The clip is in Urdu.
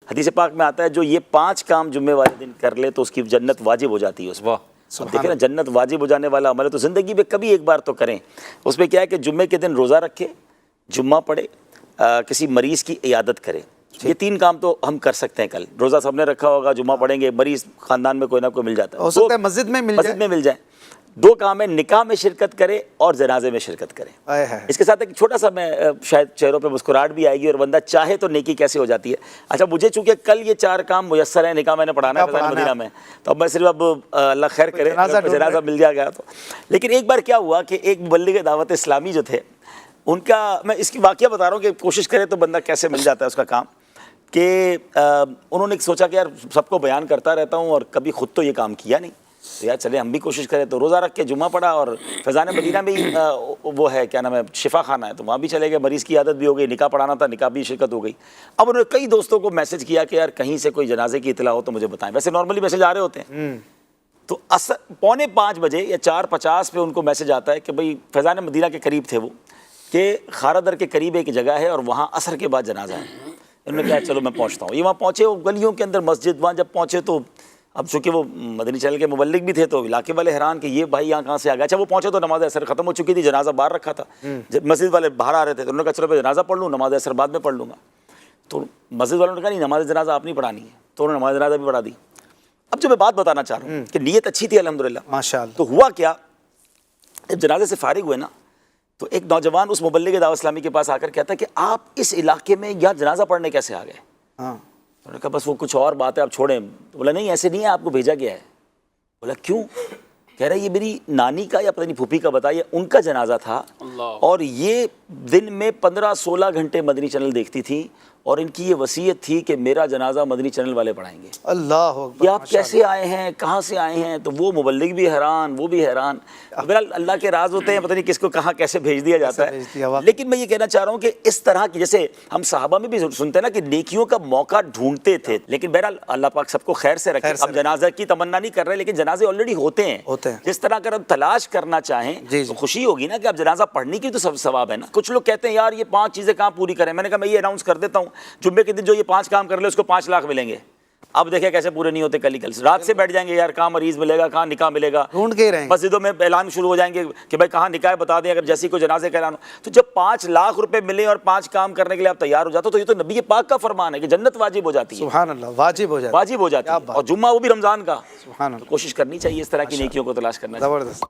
حدیث پاک میں آتا ہے جو یہ 5 کام جمعے والے دن کر لے تو اس کی جنت واجب ہو جاتی ہے اس پر. اب دیکھیں نا جنت واجب ہو جانے والا عمل ہے تو زندگی میں کبھی ایک بار تو کریں. اس میں کیا ہے کہ جمعے کے دن روزہ رکھے, جمعہ پڑھے, کسی مریض کی عیادت کرے. یہ 3 کام تو ہم کر سکتے ہیں. کل روزہ سب نے رکھا ہوگا, جمعہ پڑھیں گے, مریض خاندان میں کوئی نہ کوئی مل جاتا ہے, ہو سکتا ہے مسجد میں مل جائے. 2 کام ہے, نکاح میں شرکت کرے اور جنازے میں شرکت کرے. اس کے ساتھ ایک چھوٹا سا میں شاید چہروں پہ مسکراہٹ بھی آئے گی اور بندہ چاہے تو نیکی کیسے ہو جاتی ہے. اچھا مجھے چونکہ کل یہ 4 کام میسر ہیں, نکاح میں نے پڑھانا ہے فیضان مدینہ میں, تو اب میں صرف اب اللہ خیر کرے جنازہ مل جائے گا تو. لیکن ایک بار کیا ہوا کہ ایک مبلغ دعوت اسلامی جو تھے ان کا, میں اس کی واقعہ بتا رہا ہوں کہ کوشش کرے تو بندہ کیسے مل جاتا ہے اس کا کام, کہ انہوں نے سوچا کہ یار سب کو بیان کرتا رہتا ہوں اور کبھی خود تو یہ کام کیا نہیں, تو یار چلے ہم بھی کوشش کریں. تو روزہ رکھ کے جمعہ پڑھا اور فیضان مدینہ میں وہ ہے کیا نام ہے شفا خانہ ہے, تو وہاں بھی چلے گئے, مریض کی عادت بھی ہو گئی, نکاح پڑھانا تھا, نکاح بھی شرکت ہو گئی. اب انہوں نے کئی دوستوں کو میسج کیا کہ یار کہیں سے کوئی جنازے کی اطلاع ہو تو مجھے بتائیں. ویسے نارملی میسج آ رہے ہوتے ہیں. تو 4:45 بجے یا 4:50 پہ ان کو میسج آتا ہے کہ بھئی فیضان مدینہ کے قریب تھے وہ, کہ خارا در کے قریب ایک جگہ ہے اور وہاں عصر کے بعد جنازہ ہے. انہوں نے کہا چلو میں پہنچتا ہوں. یہ وہاں پہنچے, وہ گلیوں کے اندر مسجد, وہاں جب پہنچے تو اب چونکہ وہ مدنی چینل کے مبلغ بھی تھے تو علاقے والے حیران کہ یہ بھائی یہاں کہاں سے آ گیا. اچھا وہ پہنچے تو نماز عصر ختم ہو چکی تھی, جنازہ باہر رکھا تھا. جب مسجد والے باہر آ رہے تھے تو انہوں نے کہا چلو میں جنازہ پڑھ لوں, نماز عصر بعد میں پڑھ لوں گا. تو مسجد والوں نے کہا نہیں نماز جنازہ آپ نہیں پڑھانی ہے, تو انہوں نے نماز جنازہ بھی پڑھا دی. اب جو میں بات بتانا چاہ رہا ہوں کہ نیت اچھی تھی الحمدللہ ماشاءاللہ. تو ہوا کیا, جب جنازے سے فارغ ہوئے نا تو ایک نوجوان اس مبلغ دعوت اسلامی کے پاس آ کر کہتا ہے کہ آپ اس علاقے میں یہاں جنازہ پڑھنے کیسے آ گئے؟ انہوں نے کہا بس وہ کچھ اور بات ہے, آپ چھوڑیں. بولا نہیں ایسے نہیں ہے, آپ کو بھیجا گیا ہے. بولا کیوں؟ کہہ رہا ہے یہ میری نانی کا یا پتہ نہیں پھوپھی کا بتایا, ان کا جنازہ تھا اور یہ دن میں 15-16 گھنٹے مدنی چینل دیکھتی تھی اور ان کی یہ وصیت تھی کہ میرا جنازہ مدنی چینل والے پڑھائیں گے. اللہ یہ آپ کیسے آئے ہیں, کہاں سے آئے ہیں؟ تو وہ مبلغ بھی حیران, وہ بھی حیران. بہرحال اللہ کے راز ہوتے ہیں, پتہ نہیں کس کو کہاں کیسے بھیج دیا جاتا ہے. لیکن میں یہ کہنا چاہ رہا ہوں کہ اس طرح کی, جیسے ہم صحابہ میں بھی سنتے ہیں نا کہ نیکیوں کا موقع ڈھونڈتے تھے, لیکن بہرحال اللہ پاک سب کو خیر سے رکھے. ہم جنازہ کی تمنا نہیں کر رہے, لیکن جنازے آلریڈی ہوتے ہیں. جس طرح اگر ہم تلاش کرنا چاہیں تو خوشی ہوگی نا کہ اب جنازہ پڑھنے کی تو سب ثواب ہے نا. کچھ لوگ کہتے ہیں یار یہ 5 چیزیں کہاں پوری کریں. میں نے کہا میں یہ اناؤنس کر دیتا ہوں, جمعے کے دن جو یہ 5 کام کر لے اس کو 5 لاکھ ملیں گے. اب دیکھیں کیسے پورے نہیں ہوتے. کل رات سے بیٹھ جائیں گے یار, کہاں مریض ملے گا, کہاں نکاح ملے گا, ڈھونڈ کے رہیں گے. مسجدوں میں اعلان شروع ہو جائیں گے کہ بھائی کہاں نکاح بتا دیں, اگر جیسی کوئی جنازے کا اعلان ہو. تو جب 5 لاکھ روپے ملے اور 5 کام کرنے کے لیے آپ تیار ہو جاتے ہو تو یہ تو نبی پاک کا فرمان ہے کہ جنت واجب ہو جاتی ہے. سبحان اللہ, واجب ہو جاتی ہے, اور جمعہ وہ بھی رمضان کا. سبحان اللہ. کوشش کرنی چاہیے اس طرح کی نیکیوں کو تلاش کرنا. زبردست.